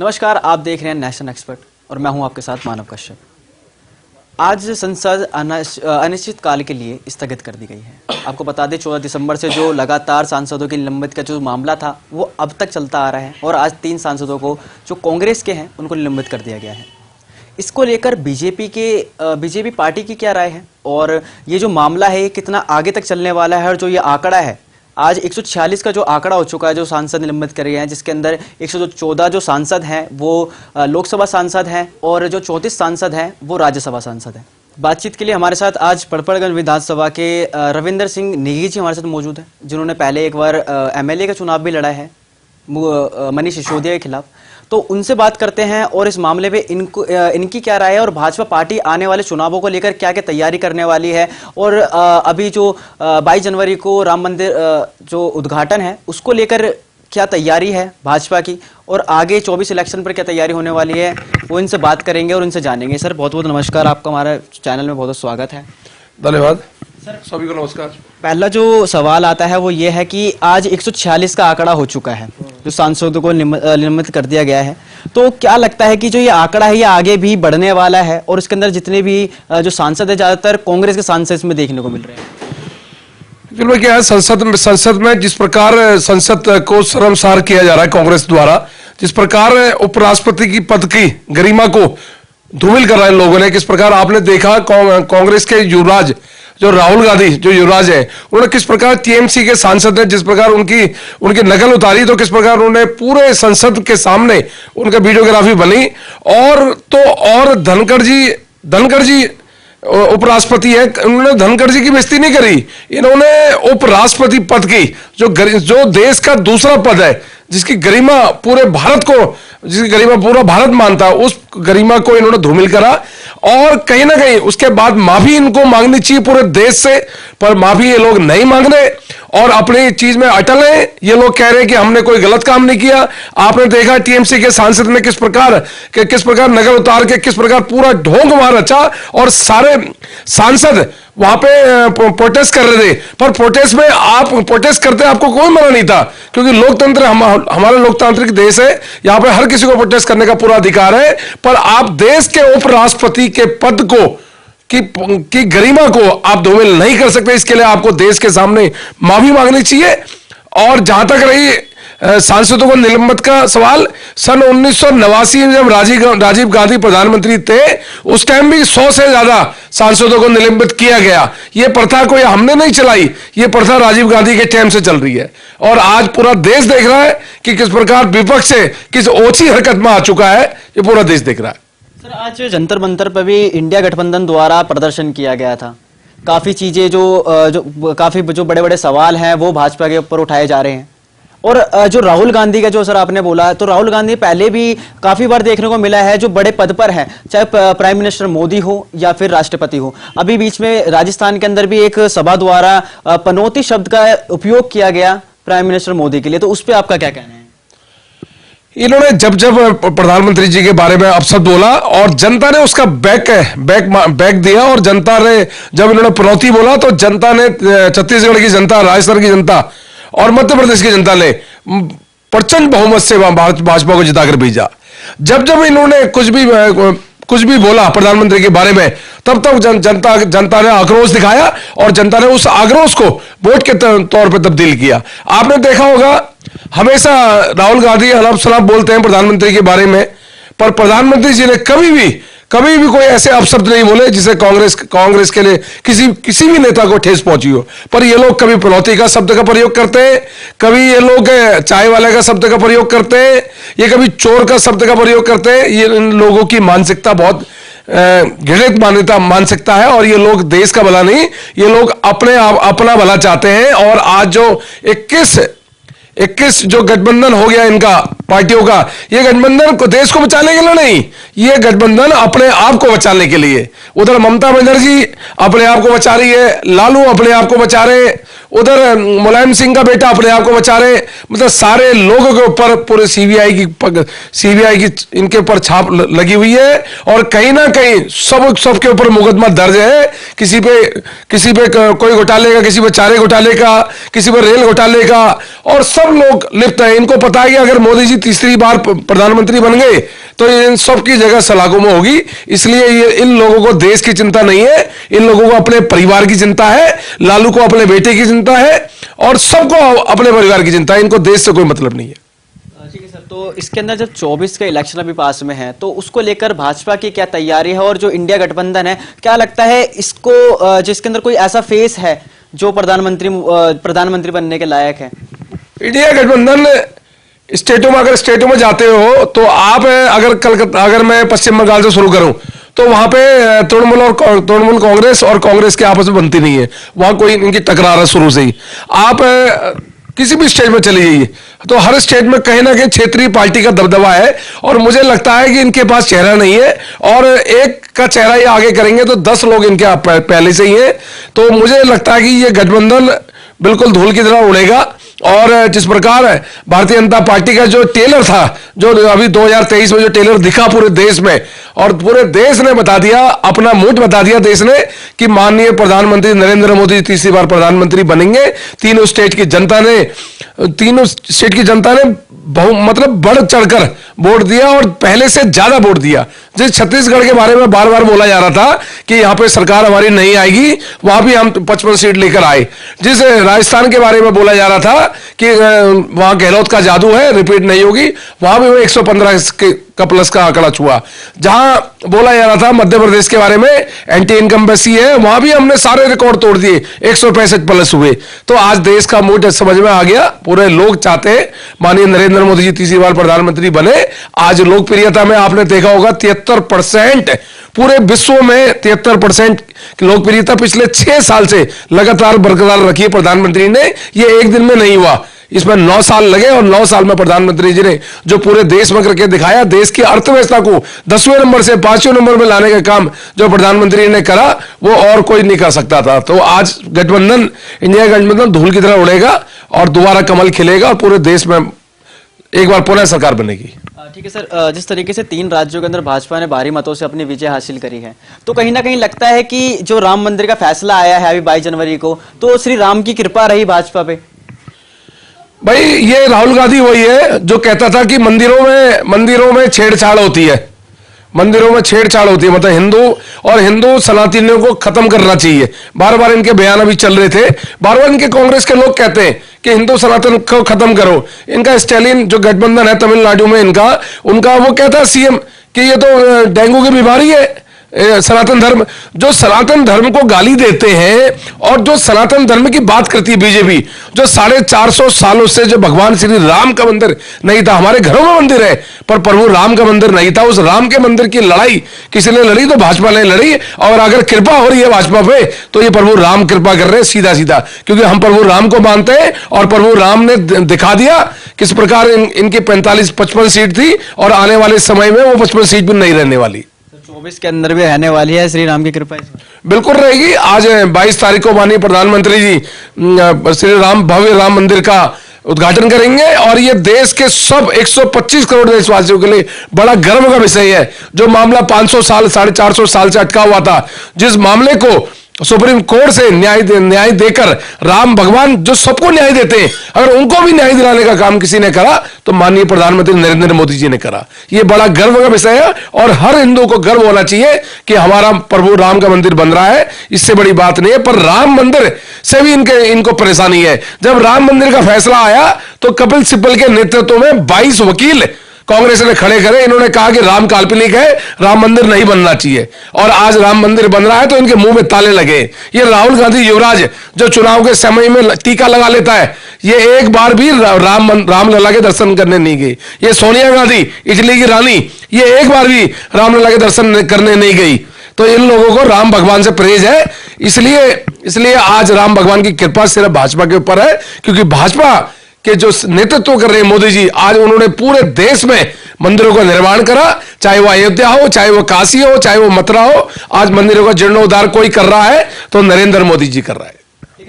नमस्कार, आप देख रहे हैं नेशन एक्सपर्ट और मैं हूं आपके साथ मानव कश्यप। आज संसद अनिश्चितकाल के लिए स्थगित कर दी गई है। आपको बता दें 14 दिसंबर से जो लगातार सांसदों की निलंबित का जो मामला था वो अब तक चलता आ रहा है और आज 3 सांसदों को जो कांग्रेस के हैं उनको निलंबित कर दिया गया है। इसको लेकर बीजेपी पार्टी की क्या राय है और ये जो मामला है ये कितना आगे तक चलने वाला है और जो ये आंकड़ा है आज 146 का जो आंकड़ा हो चुका है जो सांसद निलंबित कर गए हैं, जिसके अंदर 114 जो सांसद हैं वो लोकसभा सांसद हैं और जो 34 सांसद हैं वो राज्यसभा सांसद हैं। बातचीत के लिए हमारे साथ आज पड़पड़गंज विधानसभा के रविंदर सिंह नेगी जी हमारे साथ मौजूद हैं, जिन्होंने पहले एक बार एमएलए का चुनाव भी लड़ा है मनीष सिसोदिया के खिलाफ। तो उनसे बात करते हैं और इस मामले पे इनकी क्या राय है और भाजपा पार्टी आने वाले चुनावों को लेकर क्या क्या तैयारी करने वाली है और अभी जो 22 जनवरी को राम मंदिर जो उद्घाटन है उसको लेकर क्या तैयारी है भाजपा की और आगे 24 इलेक्शन पर क्या तैयारी होने वाली है, वो इनसे बात करेंगे और इनसे जानेंगे। सर बहुत बहुत नमस्कार, आपका हमारे चैनल में बहुत बहुत स्वागत है। धन्यवाद सर, सभी को नमस्कार। पहला जो सवाल आता है वो ये है कि आज 146 का आंकड़ा हो चुका है जो सांसदों को निलंबित कर दिया गया है, तो क्या लगता है कि जो ये आंकड़ा है ये आगे भी बढ़ने वाला है और इसके अंदर जितने भी जो सांसद है ज्यादातर कांग्रेस के सांसद इसमें देखने को मिल रहे हैं? क्या है, संसद में जिस प्रकार संसद को शर्मसार किया जा रहा है कांग्रेस द्वारा, जिस प्रकार उपराष्ट्रपति की पद की गरिमा को धूमिल कर रहे हैं लोगों ने, किस प्रकार आपने देखा कांग्रेस के युवराज जो राहुल गांधी जो युवराज है उन्होंने किस प्रकार टीएमसी के सांसद ने जिस प्रकार उनकी नकल उतारी, तो किस प्रकार उन्होंने पूरे संसद के सामने उनका वीडियोग्राफी बनी। और धनखड़ जी उपराष्ट्रपति है, उन्होंने धनखड़ जी की बेइज्जती नहीं करी, इन्होंने उपराष्ट्रपति पद की जो देश का दूसरा पद है जिसकी गरिमा पूरे भारत को, जिसकी गरिमा पूरा भारत मानता है, उस गरिमा को इन्होंने धूमिल करा। और कहीं ना कहीं उसके बाद माफी इनको मांगनी चाहिए पूरे देश से, पर माफी ये लोग नहीं मांग रहे और अपनी चीज में अटल हैं। ये लोग कह रहे हैं कि हमने कोई गलत काम नहीं किया। आपने देखा टीएमसी के सांसद ने किस प्रकार नकल उतार के किस प्रकार पूरा ढोंग वहां रचा और सारे सांसद वहां पे प्रोटेस्ट कर रहे थे, पर प्रोटेस्ट में आप प्रोटेस्ट करते आपको कोई मना नहीं था, क्योंकि लोकतंत्र हमारा लोकतांत्रिक देश है, यहां पे हर किसी को प्रोटेस्ट करने का पूरा अधिकार है। पर आप देश के उपराष्ट्रपति के पद को की गरिमा को आप धूमिल नहीं कर सकते, इसके लिए आपको देश के सामने माफी मांगनी चाहिए। और जहां तक रही सांसदों को निलंबित का सवाल, सन 1989 में जब राजीव गांधी प्रधानमंत्री थे उस टाइम भी 100 से ज्यादा सांसदों को निलंबित किया गया। ये प्रथा कोई हमने नहीं चलाई, ये प्रथा राजीव गांधी के टाइम से चल रही है और आज पूरा देश देख रहा है कि किस प्रकार विपक्ष से किस ओछी हरकत में आ चुका है, ये पूरा देश देख रहा है। सर आज जंतर मंतर पर भी इंडिया गठबंधन द्वारा प्रदर्शन किया गया था, काफी चीजें काफी बड़े बड़े सवाल हैं वो भाजपा के ऊपर उठाए जा रहे हैं। और जो राहुल गांधी का जो सर आपने बोला, तो राहुल गांधी पहले भी काफी बार देखने को मिला है जो बड़े पद पर है, चाहे प्राइम मिनिस्टर मोदी हो या फिर राष्ट्रपति हो। अभी बीच में राजस्थान के अंदर भी एक सभा द्वारा पनौती शब्द का उपयोग किया गया प्राइम मिनिस्टर मोदी के लिए, तो उस पर आपका क्या कहना है? इन्होंने जब प्रधानमंत्री जी के बारे में अपशब्द बोला और जनता ने उसका बैक दिया, और जनता ने जब इन्होंने पनौती बोला तो जनता ने, छत्तीसगढ़ की जनता, राजस्थान की जनता और मध्य प्रदेश की जनता ने प्रचंड बहुमत से भाजपा को जिताकर भेजा। जब इन्होंने कुछ भी बोला प्रधानमंत्री के बारे में, तब जनता ने आक्रोश दिखाया और जनता ने उस आक्रोश को वोट के तौर पर तब्दील किया। आपने देखा होगा हमेशा राहुल गांधी हलफ सलाफ बोलते हैं प्रधानमंत्री के बारे में, पर प्रधानमंत्री जी ने कभी भी कोई ऐसे अपशब्द नहीं बोले जिसे कांग्रेस के लिए किसी भी नेता को ठेस पहुंची हो। पर ये लोग कभी पनौती का शब्द का प्रयोग करते हैं, कभी ये लोग चाय वाले का शब्द का प्रयोग करते हैं, ये कभी चोर का शब्द का प्रयोग करते हैं। ये इन लोगों की मानसिकता बहुत घृणित मानसिकता है और ये लोग देश का भला नहीं, ये लोग अपना भला चाहते हैं। और आज जो 21 जो गठबंधन हो गया इनका पार्टियों का, ये गठबंधन को देश को बचाने के लिए नहीं, ये गठबंधन अपने आप को बचाने के लिए। उधर ममता बनर्जी अपने आप को बचा रही है, लालू अपने आप को बचा रहे, उधर मुलायम सिंह का बेटा अपने आप को बचा रहे, मतलब सारे लोगों के ऊपर पूरे सीबीआई की इनके ऊपर छाप लगी हुई है और कहीं ना कहीं सबके ऊपर मुकदमा दर्ज है। किसी पे कोई घोटाले का, किसी पे चारे घोटाले का, किसी पे रेल घोटाले का, और सब सब लोग लिप्त हैं। इनको पता है कि अगर मोदी जी तीसरी बार प्रधानमंत्री बन गए तो इन सब की जगह सलाखों में होगी। इसलिए ये इन लोगों को देश की चिंता नहीं है, इन लोगों को अपने परिवार की चिंता है, लालू को अपने बेटे की चिंता है और सबको अपने परिवार की चिंता है। इनको देश से कोई मतलब नहीं है। ठीक है सर, तो इसके अंदर जब 24 का इलेक्शन अभी पास में है, तो उसको लेकर भाजपा की क्या तैयारी है और जो इंडिया गठबंधन है, क्या लगता है इसको जिसके अंदर कोई ऐसा फेस है जो प्रधानमंत्री बनने के लायक है? इंडिया गठबंधन स्टेटों में, अगर स्टेटों में जाते हो तो आप अगर कलकत्ता, अगर मैं पश्चिम बंगाल से शुरू करूं तो वहां पे तृणमूल कांग्रेस और कांग्रेस के आपस में बनती नहीं है, वहां कोई इनकी टकरार है शुरू से ही। आप किसी भी स्टेट में चले जाइए तो हर स्टेट में कहीं ना कहीं क्षेत्रीय पार्टी का दबदबा है और मुझे लगता है कि इनके पास चेहरा नहीं है और एक का चेहरा ये आगे करेंगे तो 10 लोग इनके पहले से ही हैं। तो मुझे लगता है कि ये गठबंधन बिल्कुल धूल की तरह उड़ेगा और जिस प्रकार भारतीय जनता पार्टी का जो टेलर था, जो अभी 2023 में जो टेलर दिखा पूरे देश में, और पूरे देश ने बता दिया, अपना मूड बता दिया देश ने कि माननीय प्रधानमंत्री नरेंद्र मोदी तीसरी बार प्रधानमंत्री बनेंगे। तीनों स्टेट की जनता ने मतलब बढ़ चढ़कर वोट दिया और पहले से ज्यादा वोट दिया। जिस छत्तीसगढ़ के बारे में बार बार बोला जा रहा था कि यहां पे सरकार हमारी नहीं आएगी, वहां भी हम 55 सीट लेकर आए। जिस राजस्थान के बारे में बोला जा रहा था कि वहां गहलोत का जादू है, रिपीट नहीं होगी, वहां भी वो 115 का प्लस का आंकड़ा छुआ। जहां बोला जा रहा था मध्य प्रदेश के बारे में एंटी इनकम्बेंसी है, वहां भी हमने सारे रिकॉर्ड तोड़ दिए, 165 प्लस हुए। तो आज देश का मूड समझ में आ गया। पूरे लोग चाहते हैं माननीय नरेंद्र मोदी जी तीसरी बार प्रधानमंत्री बने। आज लोकप्रियता में आपने देखा होगा 73%, पूरे विश्व में 73% लोकप्रियता पिछले 6 साल से लगातार बरकरार रखी है प्रधानमंत्री ने। ये एक दिन में नहीं हुआ, इसमें 9 साल लगे और 9 साल में प्रधानमंत्री जी ने जो पूरे देश में करके दिखाया, देश की अर्थव्यवस्था को 10वें नंबर से 5वें नंबर में लाने का काम जो प्रधानमंत्री ने करा वो और कोई नहीं कर सकता था। तो आज गठबंधन, इंडिया गठबंधन धूल की तरह उड़ेगा और दोबारा कमल खिलेगा और पूरे देश में एक बार पुनः सरकार बनेगी। ठीक है सर, जिस तरीके से 3 राज्यों के अंदर भाजपा ने भारी मतों से अपनी विजय हासिल करी है, तो कहीं ना कहीं लगता है कि जो राम मंदिर का फैसला आया है अभी 22 जनवरी को, तो श्री राम की कृपा रही भाजपा पे। भाई ये राहुल गांधी वही है जो कहता था कि मंदिरों में छेड़छाड़ होती है, मंदिरों में छेड़छाड़ होती है, मतलब हिंदू सनातनियों को खत्म करना चाहिए। बार बार इनके बयान अभी चल रहे थे, बार बार इनके कांग्रेस के लोग कहते हैं कि हिंदू सनातन को खत्म करो। इनका स्टालिन जो गठबंधन है तमिलनाडु में उनका वो कहता है सीएम कि ये तो डेंगू की बीमारी है। सनातन धर्म, जो सनातन धर्म को गाली देते हैं और जो सनातन धर्म की बात करती है बीजेपी, जो 450 सालों से जो भगवान श्री राम का मंदिर नहीं था, हमारे घरों में मंदिर है पर प्रभु राम का मंदिर नहीं था, उस राम के मंदिर की लड़ाई किसी ने लड़ी तो भाजपा ने लड़ी। और अगर कृपा हो रही है भाजपा पे तो ये प्रभु राम कृपा कर रहे हैं सीधा सीधा, क्योंकि हम प्रभु राम को मानते हैं और प्रभु राम ने दिखा दिया किस प्रकार इनकी 45-55 सीट थी और आने वाले समय में वो 55 सीट भी नहीं रहने वाली, 24 के अंदर भी रहने वाली है श्री राम की कृपा बिल्कुल रहेगी। आज 22 तारीख को माननीय प्रधानमंत्री जी श्री राम भव्य राम मंदिर का उद्घाटन करेंगे और ये देश के सब 125 करोड़ देशवासियों के लिए बड़ा गर्व का विषय है। जो मामला 500 साल 450 साल से अटका हुआ था, जिस मामले को सुप्रीम कोर्ट से न्याय देकर राम भगवान जो सबको न्याय देते हैं, अगर उनको भी न्याय दिलाने का काम किसी ने करा तो माननीय प्रधानमंत्री नरेंद्र मोदी जी ने करा। ये बड़ा गर्व का विषय है और हर हिंदू को गर्व होना चाहिए कि हमारा प्रभु राम का मंदिर बन रहा है। इससे बड़ी बात नहीं है, पर राम मंदिर से भी इनको परेशानी है। जब राम मंदिर का फैसला आया तो कपिल सिब्बल के नेतृत्व में 22 वकील कांग्रेस ने खड़े करे, इन्होंने कहा कि राम काल्पनिक है, राम मंदिर नहीं बनना चाहिए। और आज राम मंदिर बन रहा है तो इनके मुंह में ताले लगे। ये राहुल गांधी युवराज जो चुनाव के समय में टीका लगा लेता है, ये एक बार भी रामलला के दर्शन करने नहीं गई। ये सोनिया गांधी इटली की रानी, ये एक बार भी रामलला के दर्शन करने नहीं गई। तो इन लोगों को राम भगवान से परहेज है, इसलिए आज राम भगवान की कृपा सिर्फ भाजपा के ऊपर है, क्योंकि भाजपा के जो नेतृत्व कर रहे हैं मोदी जी, आज उन्होंने पूरे देश में मंदिरों का निर्माण करा, चाहे वो अयोध्या हो, चाहे वो काशी हो, चाहे वो मथुरा हो। आज मंदिरों का जीर्णोद्धार कोई कर रहा है तो नरेंद्र मोदी जी कर रहा है।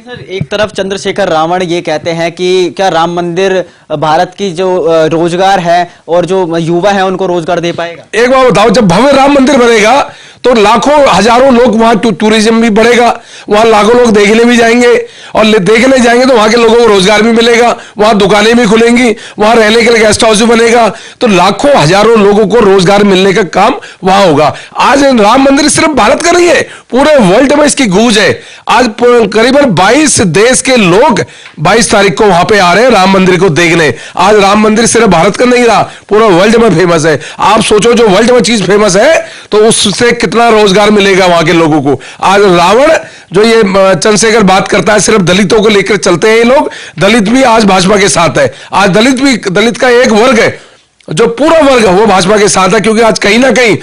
सर, एक तरफ चंद्रशेखर रावण ये कहते हैं कि क्या राम मंदिर भारत की जो रोजगार है और जो युवा है उनको रोजगार दे पाएगा? एक बार बताओ, जब भव्य राम मंदिर बनेगा तो लाखों हजारों लोग वहां टूरिज्म भी बढ़ेगा, वहां लाखों लोग देखने भी जाएंगे, और देखने जाएंगे तो वहां के लोगों को रोजगार भी मिलेगा, वहां दुकानें भी खुलेंगी, वहां रहने के लिए गेस्ट हाउस भी बनेगा, तो लाखों हजारों लोगों को रोजगार मिलने का काम वहां होगा। आज राम मंदिर सिर्फ भारत का नहीं है, पूरे वर्ल्ड में इसकी गूंज है। आज करीबन 22 देश के लोग 22 तारीख को वहां पे आ रहे हैं राम मंदिर को देखने। आज राम मंदिर सिर्फ भारत का नहीं रहा, पूरा वर्ल्ड में फेमस है। आप सोचो जो वर्ल्ड में चीज फेमस है तो उससे कितना रोजगार मिलेगा वहां के लोगों को। आज रावण जो ये चंद्रशेखर बात करता है सिर्फ दलितों को लेकर चलते हैं ये लोग, दलित भी आज भाजपा के साथ है। आज दलित का एक वर्ग है जो पूरा वर्ग है वो भाजपा के साथ है, क्योंकि आज कहीं ना कहीं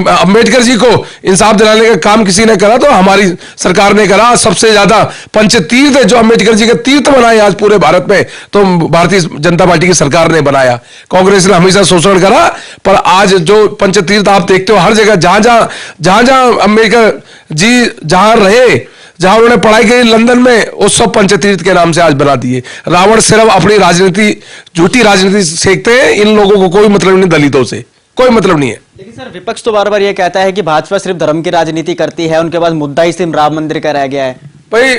अंबेडकर जी को इंसाफ दिलाने का काम किसी ने करा तो हमारी सरकार ने करा। सबसे ज्यादा पंचतीर्थ जो अंबेडकर जी के तीर्थ बनाए आज पूरे भारत में, तो भारतीय जनता पार्टी की सरकार ने बनाया। कांग्रेस ने हमेशा शोषण करा, पर आज जो पंचतीर्थ आप देखते हो हर जगह, जहां जहां अंबेडकर जी जहां रहे, जहां उन्होंने पढ़ाई की लंदन में, वो सब पंचतीर्थ के नाम से आज बना दिए। रावण सिर्फ अपनी राजनीति, झूठी राजनीति सीखते हैं। इन लोगों को कोई मतलब नहीं दलितों से, कोई मतलब नहीं है। लेकिन सर विपक्ष तो बार बार ये कहता है कि भाजपा सिर्फ धर्म की राजनीति करती है, उनके पास मुद्दा ही सिर्फ राम मंदिर का रह गया है। भाई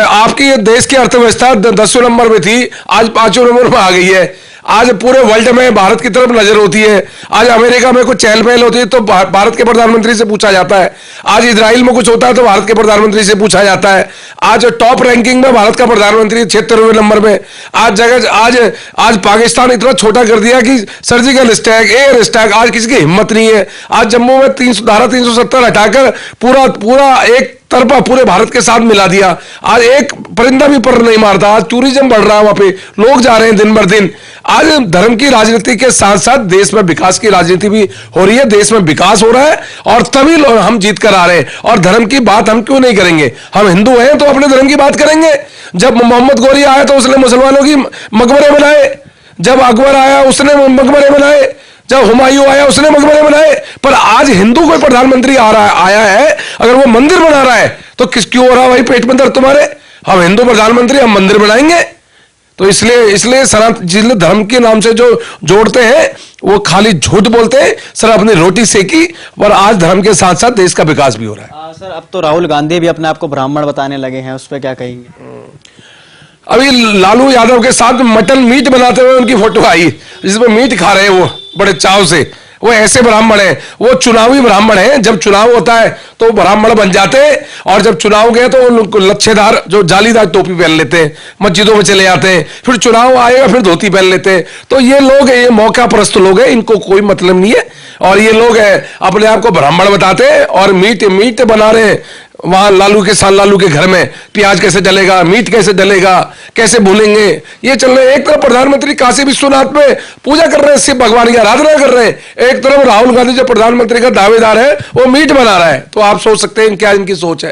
आपकी ये देश की अर्थव्यवस्था 10वें नंबर में थी, आज 5वें नंबर में आ गई है। आज पूरे वर्ल्ड में भारत की तरफ नजर होती है। आज अमेरिका में कुछ चहल पहल होती है तो भारत के प्रधानमंत्री से पूछा जाता है। आज इजराइल में कुछ होता है तो भारत के प्रधानमंत्री से पूछा जाता है। आज टॉप रैंकिंग में भारत का प्रधानमंत्री 76वें नंबर में। आज पाकिस्तान इतना छोटा कर दिया कि सर्जिकल स्ट्राइक, एयर स्ट्राइक, आज किसी की हिम्मत नहीं है। आज जम्मू में धारा 370 हटाकर पूरा एक तरफा पूरे भारत के साथ मिला दिया। आज एक परिंदा भी पर नहीं मारता। आज टूरिज्म बढ़ रहा है, वहां पे लोग जा रहे हैं दिन भर दिन। आज धर्म की राजनीति के साथ साथ देश में विकास की राजनीति भी हो रही है। देश में विकास हो रहा है और तभी हम जीत कर आ रहे हैं। और धर्म की बात हम क्यों नहीं करेंगे? हम हिंदू हैं तो अपने धर्म की बात करेंगे। जब मोहम्मद गोरी आया तो उसने मुसलमानों की मकबरे बनाए, जब अकबर आया उसने मकबरे बनाए, जब हुमायूं आया उसने मकबरे बनाए। पर आज हिंदू कोई प्रधानमंत्री आया है, अगर वो मंदिर बना रहा है तो क्यों हो रहा है भाई पेट में दर्द तुम्हारे? हम हिंदू प्रधानमंत्री, हम मंदिर बनाएंगे? तो इसलिए सनातन धर्म के नाम से जो जोड़ते हैं वो खाली झूठ बोलते हैं, सर अपनी रोटी सेकी। और आज धर्म के साथ साथ देश का विकास भी हो रहा है। सर अब तो राहुल गांधी भी अपने आप को ब्राह्मण बताने लगे हैं, उस पर क्या कहेंगे? अभी लालू यादव के साथ मटन मीट बनाते हुए उनकी फोटो आई, जिसमें मीट खा रहे हैं वो बड़े चाव से। वो ऐसे ब्राह्मण हैं, वो चुनावी ब्राह्मण हैं। जब चुनाव होता है तो ब्राह्मण बन जाते हैं, और जब चुनाव गए तो उनको लच्छेदार जो जालीदार टोपी पहन लेते हैं, मस्जिदों में चले जाते हैं। फिर चुनाव आएगा फिर धोती पहन लेते हैं। तो ये लोग, ये मौका परस्त लोग हैं, इनको कोई मतलब नहीं है। और ये लोग अपने आप को ब्राह्मण बताते हैं और मीट बना रहे हैं। वहां लालू के घर में प्याज कैसे डलेगा, मीट कैसे डलेगा, कैसे भूनेंगे, ये चल रहे हैं। एक तरफ प्रधानमंत्री काशी विश्वनाथ में पूजा कर रहे हैं, शिव भगवान की आराधना कर रहे हैं। एक तरफ राहुल गांधी जो प्रधानमंत्री का दावेदार है वो मीट बना रहा है। तो आप सोच सकते हैं क्या इनकी सोच है।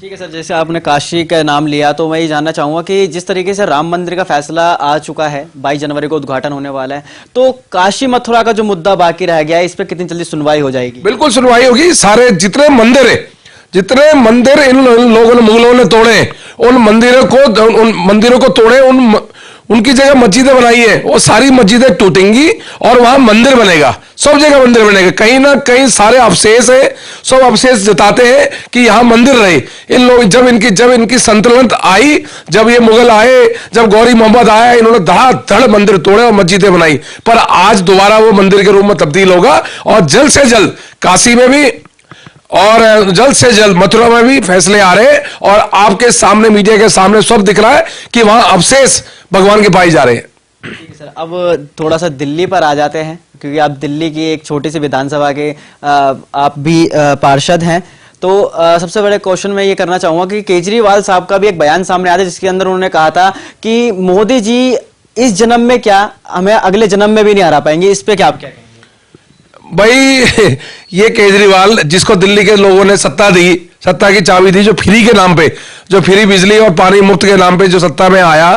ठीक है सर, जैसे आपने काशी का नाम लिया तो मैं ये जानना चाहूंगा कि जिस तरीके से राम मंदिर का फैसला आ चुका है, 22 जनवरी को उद्घाटन होने वाला है, तो काशी मथुरा का जो मुद्दा बाकी रह गया है, इस पर कितनी जल्दी सुनवाई हो जाएगी? बिल्कुल सुनवाई होगी। सारे जितने मंदिर इन लोगों ने, मुगलों ने तोड़े, उन मंदिरों को तोड़े, उनकी जगह मस्जिदें बनाई है, वो सारी मस्जिदें टूटेंगी और वहां मंदिर बनेगा। सब जगह मंदिर बनेगा। कहीं ना कहीं सारे अवशेष है, सब अवशेष जताते हैं कि यहां मंदिर रहे। इन लोग जब इनकी सल्तनत आई, जब ये मुगल आए, जब गौरी मोहम्मद आया, इन्होंने धड़ मंदिर तोड़े और मस्जिदें बनाई। पर आज दोबारा वो मंदिर के रूप में तब्दील होगा और जल्द से जल्द काशी में भी और जल्द से जल्द मथुरा में भी फैसले आ रहे हैं। और आपके सामने, मीडिया के सामने सब दिख रहा है कि वहां अवशेष भगवान के पाए जा रहे हैं। ठीक है सर, अब थोड़ा सा दिल्ली पर आ जाते हैं, क्योंकि आप दिल्ली की एक छोटी सी विधानसभा के आप भी पार्षद हैं। तो सबसे बड़े क्वेश्चन मैं ये करना चाहूंगा कि केजरीवाल साहब का भी एक बयान सामने आया था, जिसके अंदर उन्होंने कहा था कि मोदी जी इस जन्म में क्या, हमें अगले जन्म में भी नहीं हरा पाएंगे। इस पे क्या आप क्या कहेंगे? भाई ये केजरीवाल जिसको दिल्ली के लोगों ने सत्ता की चाबी दी, जो फ्री के नाम पे, जो फ्री बिजली और पानी मुफ्त के नाम पे जो सत्ता में आया,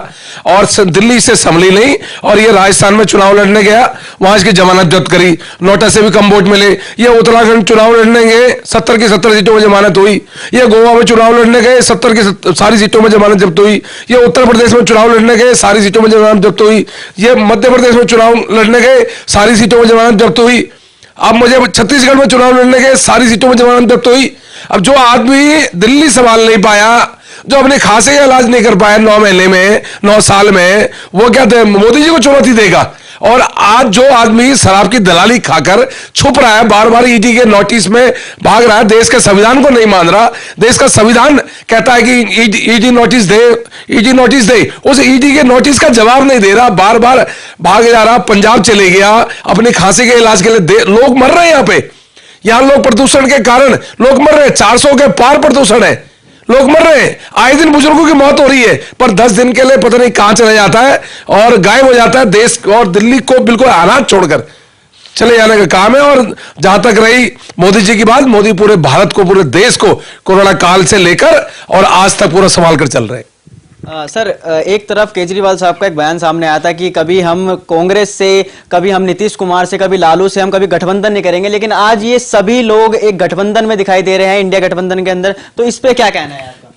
और दिल्ली से संभली नहीं, और ये राजस्थान में चुनाव लड़ने गया, वहां इसकी जमानत जब्त करी, नोटा से भी कम वोट मिले। ये उत्तराखंड चुनाव लड़ने गए, 70 की 70 सीटों में जमानत हुई। ये गोवा में चुनाव लड़ने गए, 70 की सारी सीटों में जमानत जब्त हुई। ये उत्तर प्रदेश में चुनाव लड़ने गए, सारी सीटों में जमानत जब्त हुई। ये मध्य प्रदेश में चुनाव लड़ने गए, सारी सीटों में जमानत जब्त हुई। अब मुझे छत्तीसगढ़ में चुनाव लड़ने के सारी सीटों में जमानत जब्त हुई। अब जो आदमी दिल्ली संभाल नहीं पाया, जो अपने खांसी का इलाज नहीं कर पाया 9 महीने में, 9 साल में, वो क्या मोदी जी को चुनौती देगा? और आज जो आदमी शराब की दलाली खाकर छुप रहा है, बार बार ईडी के नोटिस में भाग रहा है, देश के संविधान को नहीं मान रहा, देश का संविधान कहता है कि ईडी नोटिस दे, ईडी नोटिस दे, उस ईडी के नोटिस का जवाब नहीं दे रहा, बार बार भाग जा रहा, पंजाब चले गया अपनी खांसी के इलाज के लिए। लोग मर रहे हैं यहां लोग प्रदूषण के कारण लोग मर रहे हैं, 400 के पार प्रदूषण है, लोग मर रहे हैं, आए दिन बुजुर्गों की मौत हो रही है, पर 10 दिन के लिए पता नहीं कहां चला जाता है और गायब हो जाता है देश और दिल्ली को बिल्कुल अनाथ छोड़कर चले जाने का काम है। और जहां तक रही मोदी जी की बात, मोदी पूरे भारत को, पूरे देश को कोरोना काल से लेकर और आज तक पूरा संभाल कर चल रहे हैं। सर, एक तरफ केजरीवाल साहब का एक बयान सामने आया था कि कभी हम कांग्रेस से, कभी हम नीतीश कुमार से, कभी लालू से, हम कभी गठबंधन नहीं करेंगे, लेकिन आज ये सभी लोग एक गठबंधन में दिखाई दे रहे हैं, इंडिया गठबंधन के अंदर। तो इस पे क्या कहना है आपका?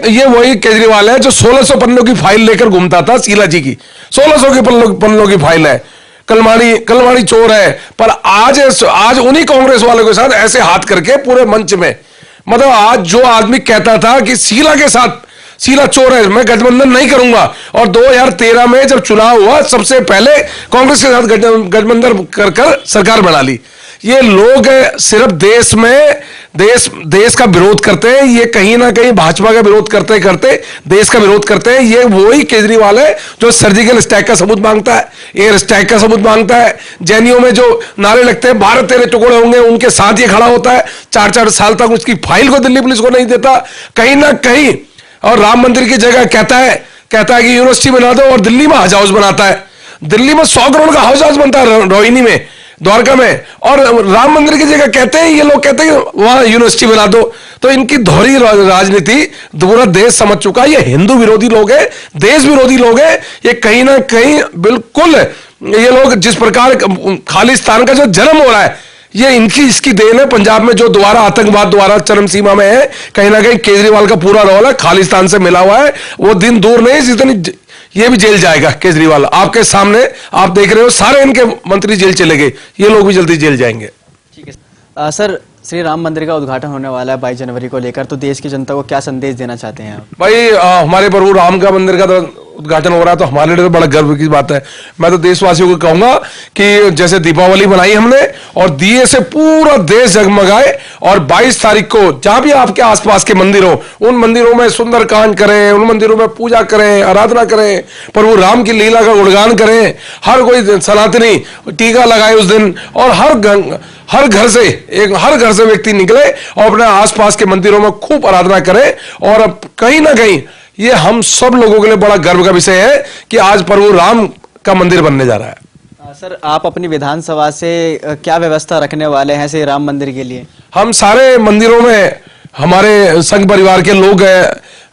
ये वही केजरीवाल है जो 1600 पन्नों की फाइल लेकर घूमता था, शीला जी की 1600 की पन्नों की फाइल है, कलमाड़ी चोर है। पर आज उन्हीं कांग्रेस वालों के साथ ऐसे हाथ करके पूरे मंच में, मतलब आज जो आदमी कहता था कि शीला के साथ, शीला चोर है, मैं गठबंधन नहीं करूंगा, और 2013 में जब चुनाव हुआ सबसे पहले कांग्रेस के साथ गठबंधन कर सरकार बना ली। ये लोग सिर्फ देश का विरोध करते हैं, ये कहीं ना कहीं भाजपा का विरोध करते करते देश का विरोध करते हैं। ये वही केजरीवाल है जो सर्जिकल स्ट्राइक का सबूत मांगता है, एयर स्ट्राइक का सबूत मांगता है, जेएनयू में जो नारे लगते हैं भारत तेरे टुकड़े होंगे, उनके साथ ये खड़ा होता है, 4-4 साल तक उसकी फाइल को दिल्ली पुलिस को नहीं देता कहीं ना कहीं। और राम मंदिर की जगह कहता है कि यूनिवर्सिटी बना दो, और दिल्ली में हज हाउस बनाता है। दिल्ली में 100 करोड़ का हज हाउस बनता है रोहिणी में, द्वारका में, और राम मंदिर की जगह कहते हैं, ये लोग कहते हैं वहां यूनिवर्सिटी बना दो। तो इनकी दोहरी राजनीति पूरा देश समझ चुका है। ये हिंदू विरोधी लोग हैं, देश विरोधी लोग हैं, ये कहीं ना कहीं बिल्कुल, ये लोग जिस प्रकार खालिस्तान का जो जन्म हो रहा है, ये इसकी देन है। पंजाब में जो दोबारा आतंकवाद दोबारा चरम सीमा में है, कहीं ना कहीं केजरीवाल का पूरा रोल है, खालिस्तान से मिला हुआ है। वो दिन दूर नहीं जिस दिन ये भी जेल जाएगा केजरीवाल, आपके सामने आप देख रहे हो, सारे इनके मंत्री जेल चले गए, ये लोग भी जल्दी जेल जाएंगे। ठीक है सर, श्री राम मंदिर का उद्घाटन होने वाला है 22 जनवरी को लेकर, तो देश की जनता को क्या संदेश देना चाहते हैं आप? भाई हमारे प्रभु राम का मंदिर का तो उद्घाटन हो रहा है, तो हमारे लिए तो बड़ा गर्व की बात है। मैं तो देशवासियों को कहूंगा कि जैसे दीपावली बनाई हमने और दिए से पूरा देश जगमगाए, और 22 तारीख को जहां भी आपके आसपास के मंदिर हो, उन मंदिरों में सुंदरकांड करें, उन मंदिरों में पूजा करें, आराधना करें, प्रभु राम की लीला का गुणगान करें। हर कोई सनातनी टीका लगाए उस दिन, और हर घर से व्यक्ति निकले और अपने आसपास के मंदिरों में खूब आराधना करे। और कहीं ना कहीं ये हम सब लोगों के लिए बड़ा गर्व का विषय है कि आज प्रभु राम का मंदिर बनने जा रहा है। सर, आप अपनी विधानसभा से क्या व्यवस्था रखने वाले हैं श्री राम मंदिर के लिए? हम सारे मंदिरों में हमारे संघ परिवार के लोग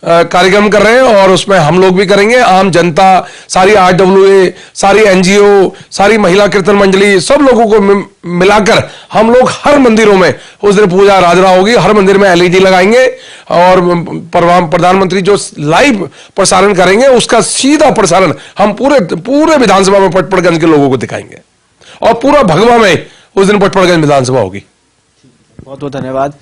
कार्यक्रम कर रहे हैं, और उसमें हम लोग भी करेंगे। आम जनता, सारी RWA, सारी NGO, सारी महिला कीर्तन मंडली, सब लोगों को मिलाकर हम लोग हर मंदिरों में उस दिन पूजा आराधना होगी। हर मंदिर में LED लगाएंगे, और प्रधानमंत्री जो लाइव प्रसारण करेंगे उसका सीधा प्रसारण हम पूरे विधानसभा में पटपड़गंज के लोगों को दिखाएंगे, और पूरा भगवा में उस दिन पटपड़गंज विधानसभा होगी। बहुत बहुत धन्यवाद।